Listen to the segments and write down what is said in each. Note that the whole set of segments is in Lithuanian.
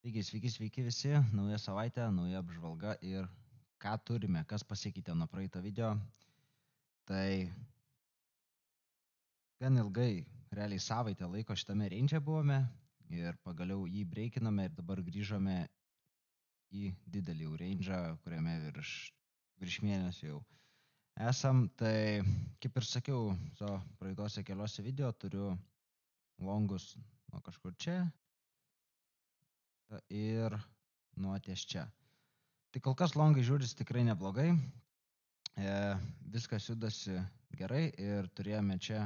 Sveiki visi, nauja savaitė, nauja apžvalga ir ką turime, kas pasikeitė nuo praeito video. Tai gan ilgai, realiai savaitę laiko šitame range buvome ir pagaliau jį breikinome ir dabar grįžome į didelį range, kuriame virš mėnesio jau esam. Tai kaip ir sakiau, praeitose keliose video turiu longus nuo kažkur čia ir nuo ties čia. Tai kol kas longai žiūris tikrai neblogai, viskas judasi gerai ir turėjome čia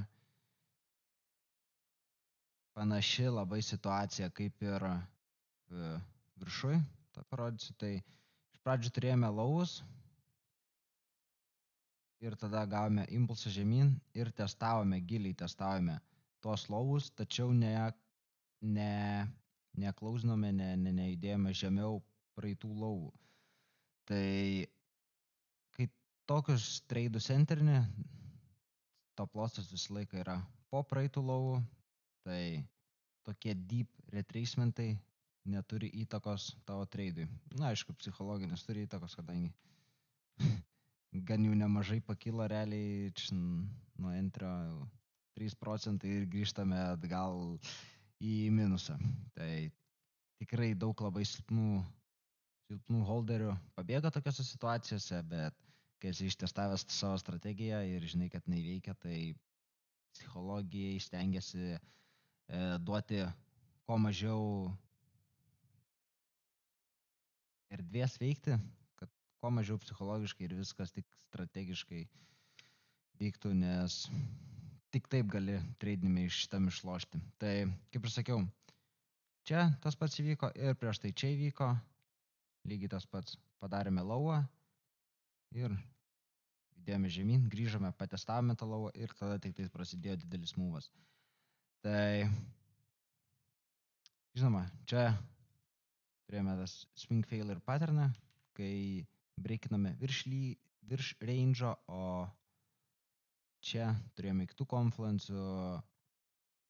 panaši labai situacija kaip ir viršui, tą parodysiu. Tai iš pradžių turėjome laus ir tada gavome impulsą žemyn ir giliai testavome tuos laus, tačiau neklausinome, nejudėjome žemiau praeitų lauvų. Tai kai tokius treidus enterini, top lossas visą laiką yra po praeitų lauvų, tai tokie deep retracementai neturi įtakos tavo treidui. Na, aišku, psichologinis turi įtakos, kadangi gan jau nemažai pakilo realiai nuo entrio 3% ir grįžtame atgal į minusą. Tai tikrai daug labai silpnų holderių pabėga tokiose situacijose, bet kai esi ištestavęs savo strategiją ir žinai, kad neveikia, tai psichologijai stengiasi duoti kuo mažiau erdvės veikti, kad kuo mažiau psichologiškai ir viskas tik strategiškai vyktų, nes tik taip gali treidinime iš šitam išlošti. Tai kaip ir sakiau, čia tas pats įvyko ir prieš tai čia įvyko, lygiai tas pats. Padarėme lauą ir judėjome žemyn, grįžome, patestavome tą lauą ir tada tik tai prasidėjo didelis mūvas. Tai žinoma, čia turėjome tas swing failure patterną, kai breikiname virš range'o, o čia turėjome kitų confluence'ų,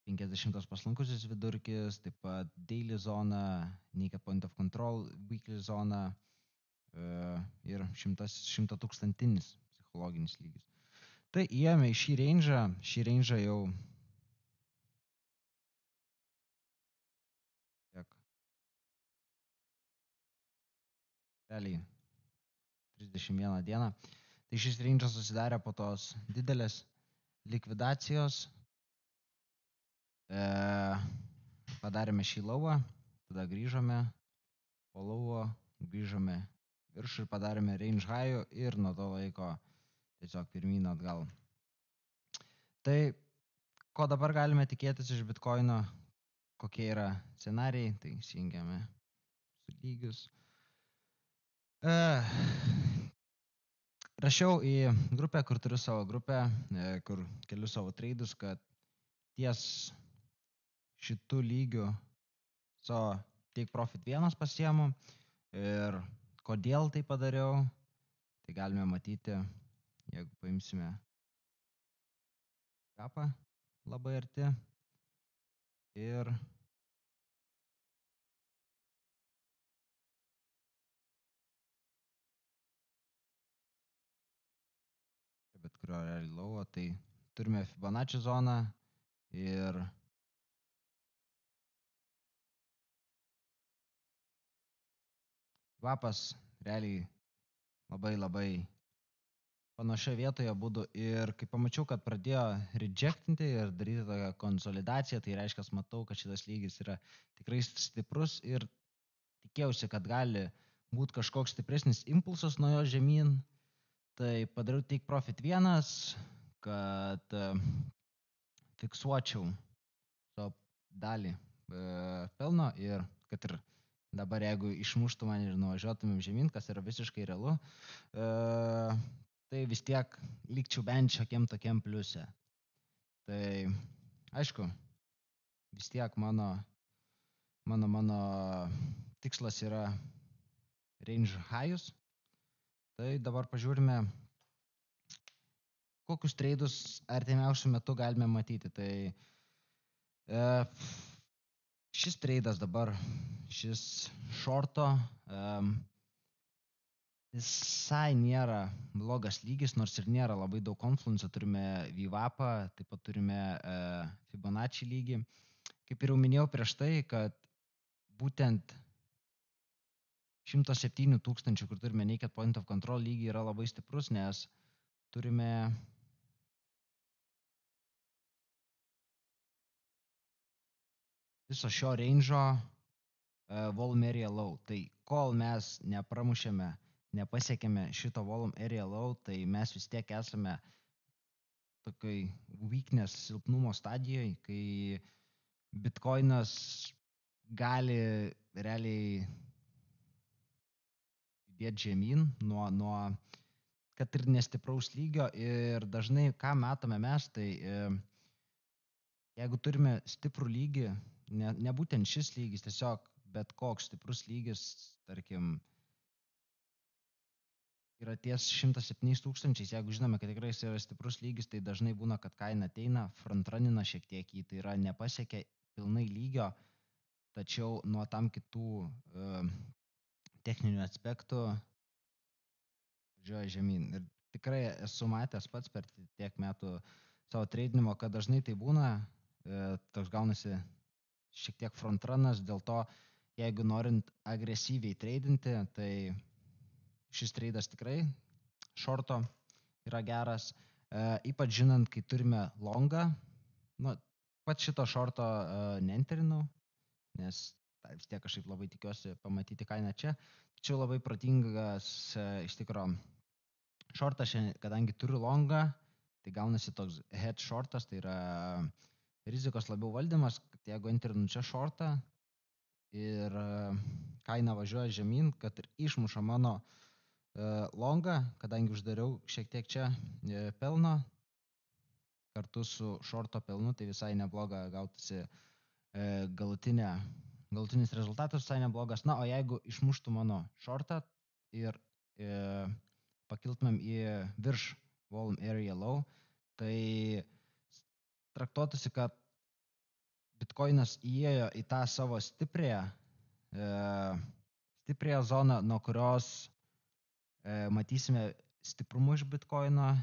50 paslankusis vidurkis, taip pat daily zona, naked point of control, weekly zona ir 100 tūkstantinis psichologinis lygis. Tai įėjome į šį range'ą jau realiai 31 dieną. Tai šis range'as susidarė po tos didelės likvidacijos. Padarėme šį lauą, tada grįžome po lauo, grįžome viršų ir padarėme range high'ų ir nuo to laiko tiesiog pirmyn atgal. Tai ko dabar galime tikėtis iš Bitcoino, kokie yra scenarijai, tai įsijungiame su lygius. Rašiau į grupę, kur turiu savo grupę, kur keliu savo treidus, kad ties šitų lygių savo take profit 1 pasiemu ir kodėl tai padariau, tai galime matyti, jeigu paimsime kapą labai arti ir bet kurio realiai lauo, tai turime Fibonacci zoną ir kvapas realiai labai panašioje vietoje būtų ir kai pamačiau, kad pradėjo rejectinti ir daryti tokią konsolidaciją, tai reiškia, matau, kad šitas lygis yra tikrai stiprus ir tikėjausi, kad gali būti kažkoks stipresnis impulsas nuo jo žemyn. Tai padariau take profit 1, kad fiksuočiau savo dalį pelno ir kad ir dabar jeigu išmuštų man ir nuvažiuotumėm žemyn, kas yra visiškai realu, tai vis tiek likčiau bent šiokiam tokiam pliuse. Tai aišku, vis tiek mano tikslas yra range high'us. Tai dabar pažiūrime, kokius treidus artimiausių metų galime matyti. Tai Šis treidas dabar, šis šorto, visai nėra blogas lygis, nors ir nėra labai daug konfluencio, turime VWAP, taip pat turime Fibonacci lygį. Kaip ir jau minėjau prieš tai, kad būtent 107 tūkstančių, kur turime Naked Point of Control lygį, yra labai stiprus, nes turime viso šio range'o volume area low. Tai kol mes nepramušėme, nepasiekėme šito volume area low, tai mes vis tiek esame tokiai weakness, silpnumo stadijoje, kai Bitcoinas gali realiai judėti žemyn nuo kad ir nestipraus lygio ir dažnai, ką matome mes, tai jeigu turime stiprų lygį, ne būtent šis lygis, tiesiog bet koks stiprus lygis, tarkim, yra ties 107 tūkstančiais, jeigu žinome, kad tikrai jis yra stiprus lygis, tai dažnai būna, kad kaina ateina, frontranina šiek tiek jį, tai yra nepasiekia pilnai lygio, tačiau nuo tam kitų techninių aspektų važiuoja žemyn. Ir tikrai esu matęs pats per tiek metų savo treidinimo, kad dažnai tai būna, toks gaunasi šiek tiek frontranas, dėl to, jeigu norint agresyviai treidinti, tai šis treidas tikrai šorto yra geras, ypač žinant, kai turime longą, pat šito šorto neenterinau, nes vis tiek kažkaip labai tikiuosi pamatyti kainą čia, tačiau labai protingas iš tikro šortas, kadangi turiu longą, tai gaunasi toks head shortas, tai yra rizikos labiau valdymas, kad jeigu enterinu čia šortą ir kaina važiuoja žemyn, kad ir išmuša mano longą, kadangi uždariau šiek tiek čia pelno, kartu su šorto pelnu, tai visai nebloga gautasi galutinis rezultatas, visai neblogas. Na, o jeigu išmuštų mano šortą ir pakiltumėm į virš volume area low, tai traktuotųsi, kad Bitcoinas įėjo į tą savo stipriąją zoną, nuo kurios matysime stiprumų iš Bitcoino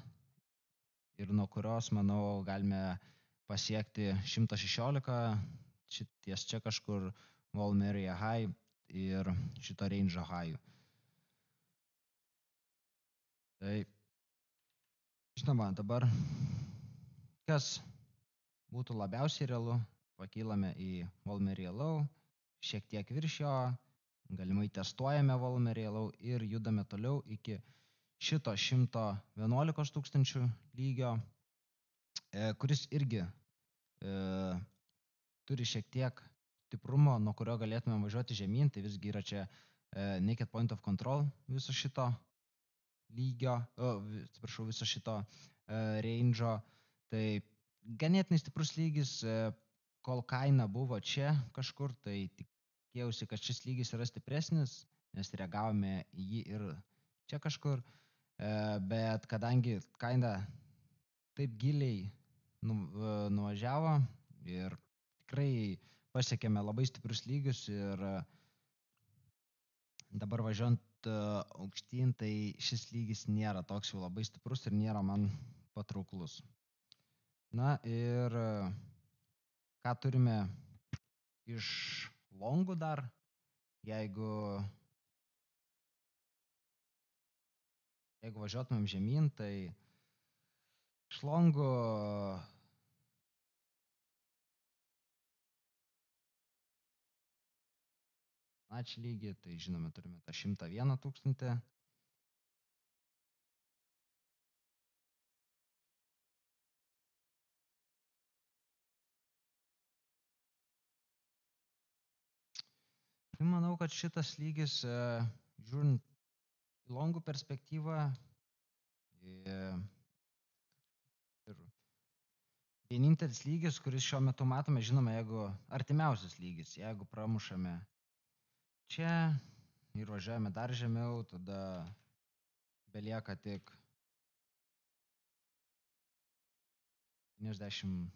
ir nuo kurios, manau, galime pasiekti 116, ties čia kažkur volume area high ir šito range high. Tai, žinoma, dabar kas būtų labiausiai realu, pakylame į volume area low, šiek tiek virš jo, galimai testuojame volume area low ir judame toliau iki šito 111 tūkstančių lygio, kuris irgi turi šiek tiek stiprumo, nuo kurio galėtume važiuoti žemyn, tai visgi yra čia Naked Point of Control viso šito lygio, viso šito range'o, tai ganėtinai stiprus lygis, kol kaina buvo čia kažkur, tai tikėjausi, kad šis lygis yra stipresnis, nes reagavome į jį ir čia kažkur, bet kadangi kaina taip giliai nuvažiavo ir tikrai pasiekėme labai stiprius lygius ir dabar važiuojant aukštyn, tai šis lygis nėra toks jau labai stiprus ir nėra man patrauklus. Na ir ką turime iš longų dar, jeigu važiuotumėm žemyn, tai iš longų Fibonacci lygį, tai žinome, turime tą 101 tūkstantį. Tai manau, kad šitas lygis, žiūrint į longų perspektyvą, ir vienintelis lygis, kuris šiuo metu matome, žinome, jeigu artimiausias lygis, jeigu pramušame čia ir važiuojame dar žemiau, tada belieka tik 90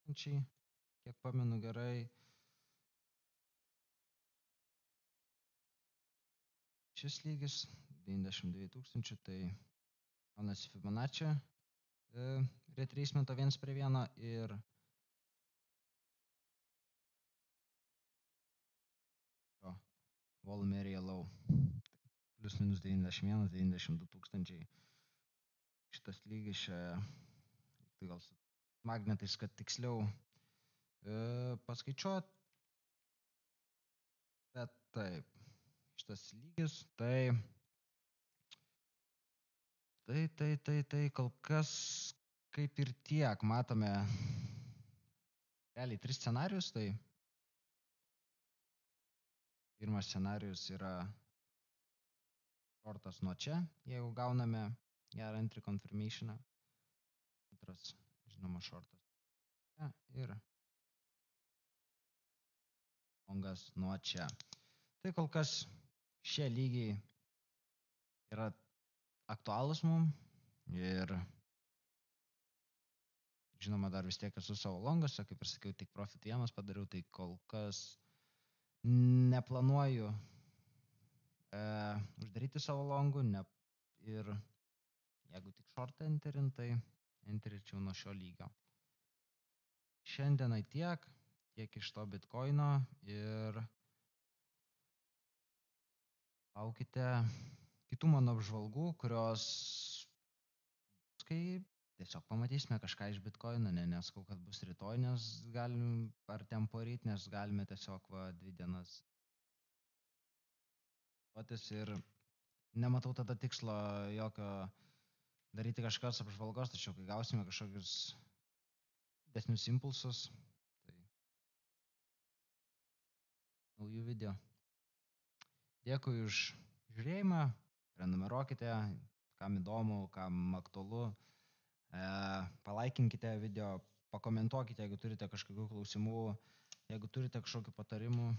tūkstančiai, kiek pamenu gerai. Šis lygis 92 tūkstančių, tai gaunasi Fibonacci retracemento 1:1 ir Volume Area Low. Plius minus 91, 92 tūkstančiai. Šitas lygis čia, tai gal su magnetais, kad tiksliau paskaičiuot, bet taip, šitas lygis, tai kol kas kaip ir tiek, matome realiai 3 scenarius, tai pirmas scenarius yra shortas nuo čia, jeigu gauname gerą entry confirmationą. Antras, žinoma, shortas čia ir longas nuo čia. Tai kol kas šie lygiai yra aktualūs mums ir žinoma, dar vis tiek esu savo longose, kaip ir sakiau, tik profit 1 padariau, tai kol kas neplanuoju uždaryti savo longų ir jeigu tik short enterint, tai enteričiau nuo šio lygio. Šiandienai tiek iš to Bitcoino ir laukite kitų mano apžvalgų, kurios kai tiesiog pamatysime kažką iš Bitcoino, neskau, kad bus rytoj, nes galim, ar temporyt, nes galime tiesiog 2 dienas ir nematau tada tikslo jokio daryti kažkokios apžvalgos, tačiau kai gausime kažkokius didesnius impulsus, tai naujų video. Dėkui už žiūrėjimą, prenumeruokite, kam įdomu, kam aktualu, palaikinkite video, pakomentuokite, jeigu turite kažkokių klausimų, jeigu turite kažkokių patarimų.